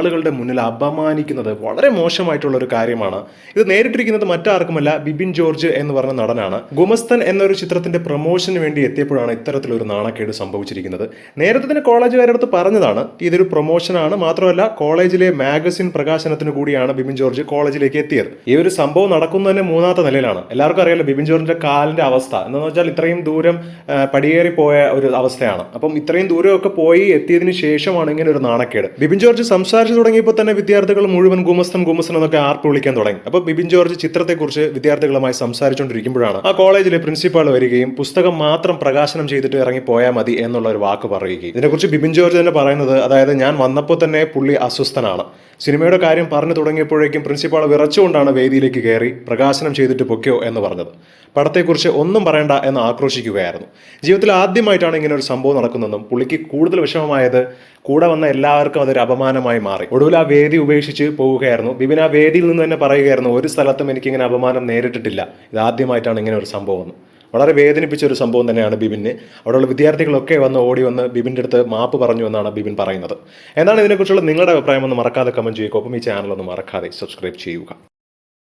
ആളുകളുടെ മുന്നിൽ അപമാനിക്കുന്നത് വളരെ മോശമായിട്ടുള്ള ഒരു കാര്യമാണ്. ഇത് നേരിട്ടിരിക്കുന്നത് മറ്റാർക്കുമല്ല, ബിബിൻ ജോർജ് എന്ന് പറഞ്ഞ നടനാണ്. ഗുമസ്തൻ എന്നൊരു ചിത്രത്തിന്റെ പ്രൊമോഷന് വേണ്ടി എത്തിയപ്പോഴാണ് ഇത്തരത്തിലൊരു നാണക്കേട് സംഭവിച്ചിരിക്കുന്നത്. നേരത്തെ തന്നെ കോളേജുകാരുടെ അടുത്ത് പറഞ്ഞതാണ് ഇതൊരു പ്രൊമോഷനാണ്, മാത്രമല്ല കോളേജിലെ മാഗസിൻ പ്രകാശനത്തിന് കൂടിയാണ് ബിബിൻ ജോർജ് കോളേജിലേക്ക് എത്തിയത്. ഈ ഒരു സംഭവം നടക്കുന്നതന്നെ മൂന്നാമത്തെ നിലയിലാണ്. എല്ലാവർക്കും അറിയാലോ ബിബിൻ ജോർജിന്റെ കാലിന്റെ അവസ്ഥ എന്താണെന്ന് വെച്ചാൽ ഇത്രയും ദൂരം പടിയേറി പോയ ഒരു അവസ്ഥയാണ്. അപ്പം ഇത്രയും ദൂരമൊക്കെ പോയി എത്തിയതിനു ശേഷമാണ് ഇങ്ങനെ ഒരു നാണക്കേട്. ബിബിൻ ജോർജ് സംസാരിച്ചു തുടങ്ങിയപ്പോൾ തന്നെ വിദ്യാർത്ഥികൾ മുഴുവൻ ഗുമസ്തൻ ഗുമസ്തൻ എന്നൊക്കെ ആർപ്പ് വിളിക്കാൻ തുടങ്ങി. അപ്പോൾ ബിബിൻ ജോർജ് ചിത്രത്തെക്കുറിച്ച് വിദ്യാർത്ഥികളുമായി സംസാരിച്ചുകൊണ്ടിരിക്കുമ്പോഴാണ് ആ കോളേജിലെ പ്രിൻസിപ്പാൾ വരികയും പുസ്തകം മാത്രം പ്രകാശനം ചെയ്തിട്ട് ഇറങ്ങി പോയാൽ മതി എന്നുള്ള ഒരു വാക്ക് പറയുകയും. ഇതിനെക്കുറിച്ച് ബിബിൻ ജോർജ് തന്നെ പറയുന്നത്, അതായത് ഞാൻ വന്നപ്പോൾ തന്നെ പുള്ളി അസ്വസ്ഥനാണ്. സിനിമയുടെ കാര്യം പറഞ്ഞു തുടങ്ങിയപ്പോഴേക്കും പ്രിൻസിപ്പാൾ വിറച്ചുകൊണ്ടാണ് വേദിയിലേക്ക് കയറി പ്രകാശനം ചെയ്തിട്ട് പൊയ്ക്കോ എന്ന് പറഞ്ഞത്. പടത്തെക്കുറിച്ച് ഒന്നും പറയണ്ട എന്ന് ആക്രോശിക്കുകയായിരുന്നു. ജീവിതത്തിൽ ആദ്യമായിട്ടാണ് ഇങ്ങനെ ഒരു സംഭവം നടക്കുന്നതെന്നും പുള്ളിക്ക് കൂടുതൽ വിഷമമായത് കൂടെ വന്ന എല്ലാവർക്കും അതൊരു അപമാനമായി മാറി. ഒടുവിൽ ആ വേദി ഉപേക്ഷിച്ച് പോവുകയായിരുന്നു. ബിബിൻ ആ വേദിയിൽ നിന്ന് തന്നെ പറയുകയായിരുന്നു, ഒരു സ്ഥലത്തും എനിക്കിങ്ങനെ അപമാനം നേരിട്ടിട്ടില്ല, ഇതാദ്യമായിട്ടാണ് ഇങ്ങനെ ഒരു സംഭവം. വളരെ വേദനിപ്പിച്ച ഒരു സംഭവം തന്നെയാണ് ബിബിന്. അവിടെയുള്ള വിദ്യാർത്ഥികളൊക്കെ ഓടി വന്ന് ബിബിൻ്റെ അടുത്ത് മാപ്പ് പറഞ്ഞു എന്നാണ് ബിബിൻ പറയുന്നത്. എന്താണ് ഇതിനെക്കുറിച്ചുള്ള നിങ്ങളുടെ അഭിപ്രായം ഒന്ന് മറക്കാതെ കമന്റ് ചെയ്യുക. ഒപ്പം ഈ ചാനൽ ഒന്ന് മറക്കാതെ സബ്സ്ക്രൈബ് ചെയ്യുക.